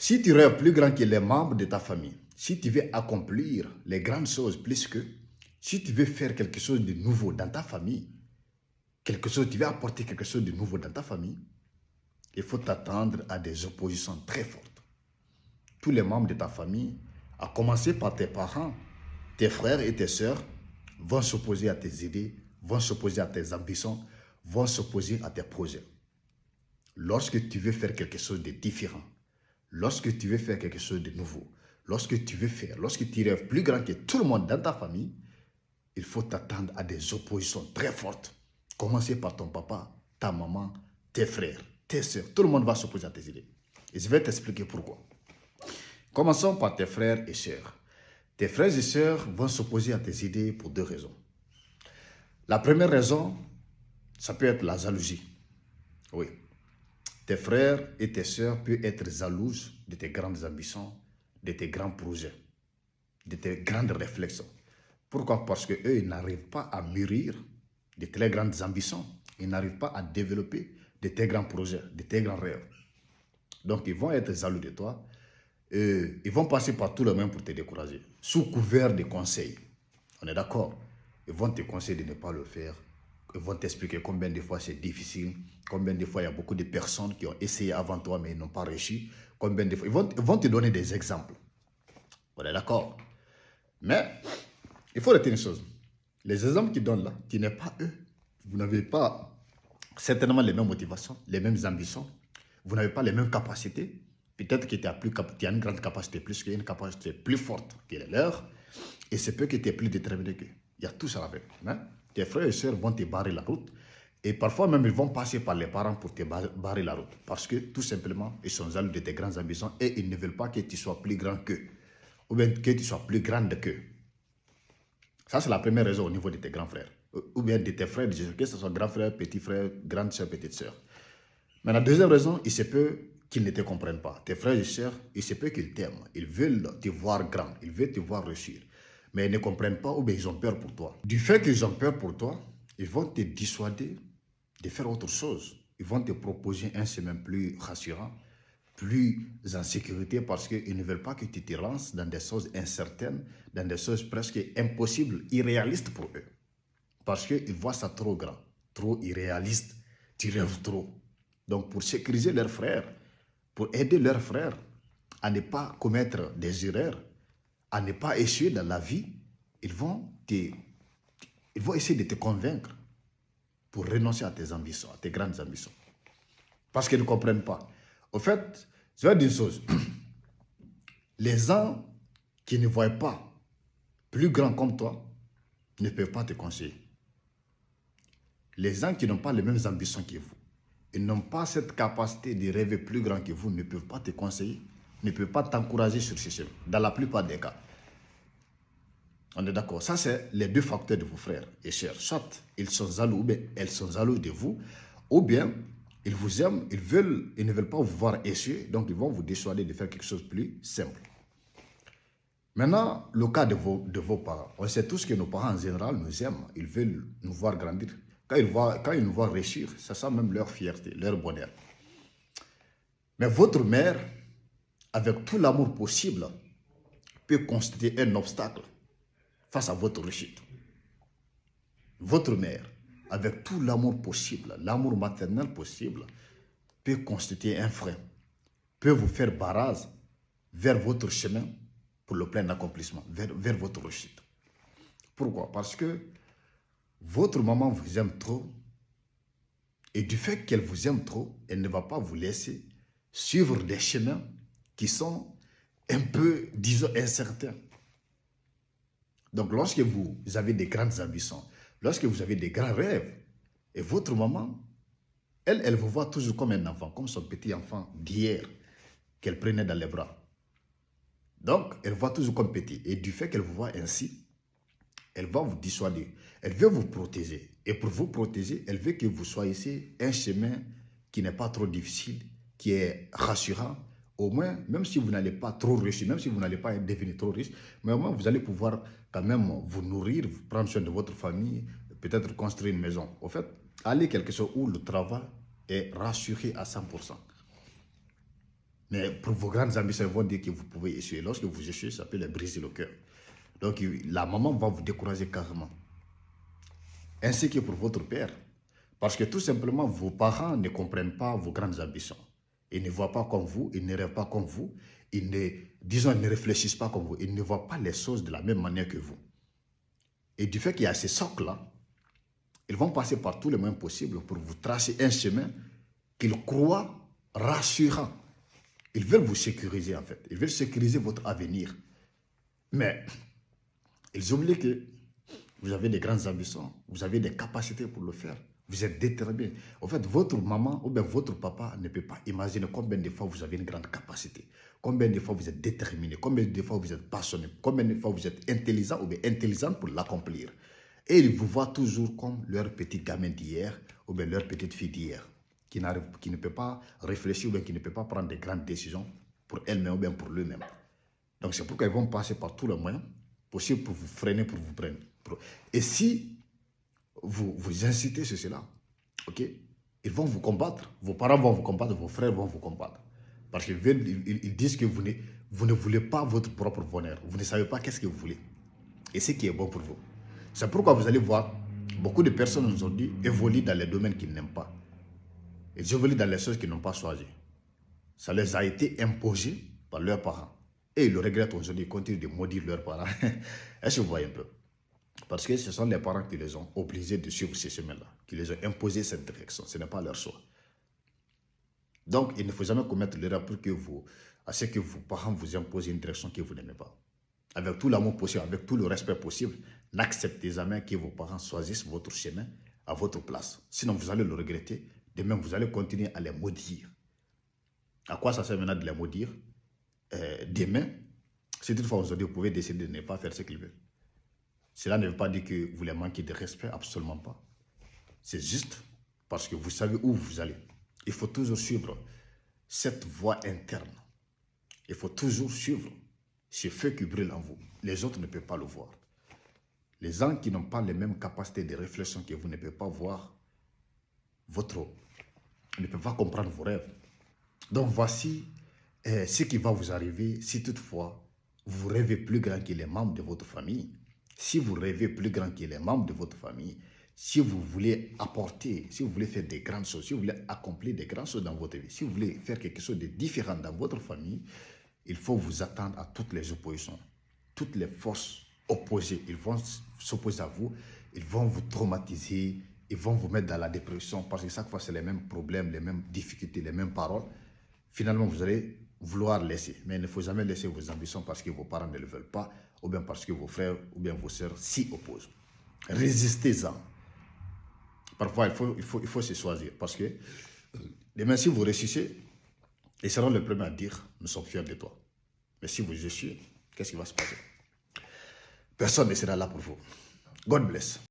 Si tu rêves plus grand que les membres de ta famille, si tu veux accomplir les grandes choses plus que, si tu veux faire quelque chose de nouveau dans ta famille, tu veux apporter quelque chose de nouveau dans ta famille, il faut t'attendre à des oppositions très fortes. Tous les membres de ta famille, à commencer par tes parents, tes frères et tes sœurs, vont s'opposer à tes idées, vont s'opposer à tes ambitions, vont s'opposer à tes projets. Lorsque tu veux faire quelque chose de différent, lorsque tu veux faire quelque chose de nouveau, lorsque tu rêves plus grand que tout le monde dans ta famille, il faut t'attendre à des oppositions très fortes. Commencer par ton papa, ta maman, tes frères, tes sœurs. Tout le monde va s'opposer à tes idées. Et je vais t'expliquer pourquoi. Commençons par tes frères et sœurs. Tes frères et sœurs vont s'opposer à tes idées pour deux raisons. La première raison, ça peut être la jalousie. Oui. Tes frères et tes sœurs peuvent être jalouses de tes grandes ambitions, de tes grands projets, de tes grandes réflexions. Pourquoi? Parce qu'eux, ils n'arrivent pas à mûrir de très grandes ambitions. Ils n'arrivent pas à développer de tes grands projets, de tes grands rêves. Donc, ils vont être jaloux de toi. Ils vont passer par tout le monde pour te décourager, sous couvert de conseils. On est d'accord? Ils vont te conseiller de ne pas le faire. Ils vont t'expliquer combien de fois c'est difficile, combien de fois il y a beaucoup de personnes qui ont essayé avant toi mais ils n'ont pas réussi, combien de fois. Ils vont te donner des exemples. On est d'accord? Mais il faut retenir une chose. Les exemples qu'ils donnent là, qui n'est pas eux. Vous n'avez pas certainement les mêmes motivations, les mêmes ambitions. Vous n'avez pas les mêmes capacités. Peut-être que tu as une grande capacité plus qu'une capacité plus forte que les leurs. Et c'est peu que tu es plus déterminé qu'eux. Il y a tout ça avec. Hein? Tes frères et sœurs vont te barrer la route. Et parfois même, ils vont passer par les parents pour te barrer la route. Parce que tout simplement, ils sont jaloux de tes grandes ambitions et ils ne veulent pas que tu sois plus grand qu'eux. Ou bien que tu sois plus grande qu'eux. Ça, c'est la première raison au niveau de tes grands frères. Ou bien de tes frères, que ce soit grand frère, petit frère, grande soeur, petite soeur. Mais la deuxième raison, il se peut qu'ils ne te comprennent pas. Tes frères et sœurs, il se peut qu'ils t'aiment. Ils veulent te voir grand. Ils veulent te voir réussir. Mais ils ne comprennent pas ou bien ils ont peur pour toi. Du fait qu'ils ont peur pour toi, ils vont te dissuader de faire autre chose. Ils vont te proposer un chemin plus rassurant, plus en sécurité parce qu'ils ne veulent pas que tu te lances dans des choses incertaines, dans des choses presque impossibles, irréalistes pour eux. Parce qu'ils voient ça trop grand, trop irréaliste, tu rêves trop. Donc pour sécuriser leurs frères, pour aider leurs frères à ne pas commettre des erreurs, à ne pas échouer dans la vie, ils vont essayer de te convaincre pour renoncer à tes ambitions, à tes grandes ambitions. Parce qu'ils ne comprennent pas. Au fait, je vais dire une chose. Les gens qui ne voient pas plus grand comme toi ne peuvent pas te conseiller. Les gens qui n'ont pas les mêmes ambitions que vous, ils n'ont pas cette capacité de rêver plus grand que vous, ne peuvent pas te conseiller, ne peuvent pas t'encourager sur ce chemin, dans la plupart des cas. On est d'accord. Ça, c'est les deux facteurs de vos frères et sœurs. Soit ils sont jaloux, ou bien elles sont jalouses de vous, ou bien ils vous aiment, ils ne veulent pas vous voir échouer, donc ils vont vous dissuader de faire quelque chose de plus simple. Maintenant, le cas de vos parents. On sait tous que nos parents, en général, nous aiment. Ils veulent nous voir grandir. Quand ils nous voient réussir, ça sent même leur fierté, leur bonheur. Mais votre mère, avec tout l'amour possible, peut constituer un obstacle face à votre réussite. Votre mère, avec tout l'amour possible, l'amour maternel possible, peut constituer un frein, peut vous faire barrage vers votre chemin pour le plein accomplissement, vers votre réussite. Pourquoi? Parce que votre maman vous aime trop et du fait qu'elle vous aime trop, elle ne va pas vous laisser suivre des chemins qui sont un peu, disons, incertains. Donc, lorsque vous avez des grandes ambitions, lorsque vous avez des grands rêves, et votre maman, elle vous voit toujours comme un enfant, comme son petit enfant d'hier qu'elle prenait dans les bras. Donc, elle voit toujours comme petit. Et du fait qu'elle vous voit ainsi, elle va vous dissuader. Elle veut vous protéger. Et pour vous protéger, elle veut que vous soyez un chemin qui n'est pas trop difficile, qui est rassurant. Au moins, même si vous n'allez pas trop réussir, même si vous n'allez pas devenir trop riche, mais au moins vous allez pouvoir quand même vous nourrir, prendre soin de votre famille, peut-être construire une maison. Au fait, aller quelque chose où le travail est rassuré à 100%. Mais pour vos grandes ambitions, ils vont dire que vous pouvez échouer. Lorsque vous échouez, ça peut les briser le cœur. Donc, la maman va vous décourager carrément. Ainsi que pour votre père. Parce que tout simplement, vos parents ne comprennent pas vos grandes ambitions. Ils ne voient pas comme vous, ils ne rêvent pas comme vous, ils ne réfléchissent pas comme vous, ils ne voient pas les choses de la même manière que vous. Et du fait qu'il y a ces socles-là, ils vont passer par tous les moyens possibles pour vous tracer un chemin qu'ils croient rassurant. Ils veulent vous sécuriser en fait, ils veulent sécuriser votre avenir. Mais ils oublient que vous avez des grandes ambitions, vous avez des capacités pour le faire. Vous êtes déterminé. En fait, votre maman ou bien votre papa ne peut pas imaginer combien de fois vous avez une grande capacité. Combien de fois vous êtes déterminé. Combien de fois vous êtes passionné. Combien de fois vous êtes intelligent ou bien intelligente pour l'accomplir. Et ils vous voient toujours comme leur petit gamin d'hier ou bien leur petite fille d'hier. Qui ne peut pas réfléchir ou bien qui ne peut pas prendre des grandes décisions pour elle-même ou bien pour lui-même. Donc c'est pourquoi ils vont passer par tous les moyens possibles pour vous freiner, pour vous prendre. Et si vous incitez sur cela, ok, ils vont vous combattre, vos parents vont vous combattre, vos frères vont vous combattre. Parce qu'ils disent que vous ne voulez pas votre propre bonheur, vous ne savez pas qu'est-ce que vous voulez et ce qui est bon pour vous. C'est pourquoi vous allez voir, beaucoup de personnes aujourd'hui évoluent dans les domaines qu'ils n'aiment pas. Ils évoluent dans les choses qu'ils n'ont pas choisies. Ça les a été imposé par leurs parents. Et ils le regrettent aujourd'hui, ils continuent de maudire leurs parents. Est-ce que vous voyez un peu? Parce que ce sont les parents qui les ont obligés de suivre ces chemins-là, qui les ont imposé cette direction. Ce n'est pas leur choix. Donc, il ne faut jamais commettre l'erreur pour que à ce que vos parents vous imposent une direction que vous n'aimez pas. Avec tout l'amour possible, avec tout le respect possible, n'acceptez jamais que vos parents choisissent votre chemin à votre place. Sinon, vous allez le regretter. De même, vous allez continuer à les maudire. À quoi ça sert maintenant de les maudire? Demain, si toutefois aujourd'hui, vous pouvez décider de ne pas faire ce qu'ils veulent. Cela ne veut pas dire que vous les manquez de respect, absolument pas. C'est juste parce que vous savez où vous allez. Il faut toujours suivre cette voie interne. Il faut toujours suivre ce feu qui brûle en vous. Les autres ne peuvent pas le voir. Les gens qui n'ont pas les mêmes capacités de réflexion que vous ne peuvent pas voir ne peuvent pas comprendre vos rêves. Donc voici ce qui va vous arriver si toutefois vous rêvez plus grand que les membres de votre famille. Si vous rêvez plus grand que les membres de votre famille, si vous voulez apporter, si vous voulez faire des grandes choses, si vous voulez accomplir des grandes choses dans votre vie, si vous voulez faire quelque chose de différent dans votre famille, il faut vous attendre à toutes les oppositions. Toutes les forces opposées, ils vont s'opposer à vous, ils vont vous traumatiser, ils vont vous mettre dans la dépression parce que chaque fois c'est les mêmes problèmes, les mêmes difficultés, les mêmes paroles. Finalement, vous allez vouloir laisser. Mais il ne faut jamais laisser vos ambitions parce que vos parents ne le veulent pas ou bien parce que vos frères ou bien vos sœurs s'y opposent. Résistez-en. Parfois, il faut se choisir parce que demain, si vous réussissez, ils seront les premiers à dire « Nous sommes fiers de toi ». Mais si vous échouez, qu'est-ce qui va se passer? Personne ne sera là pour vous. God bless.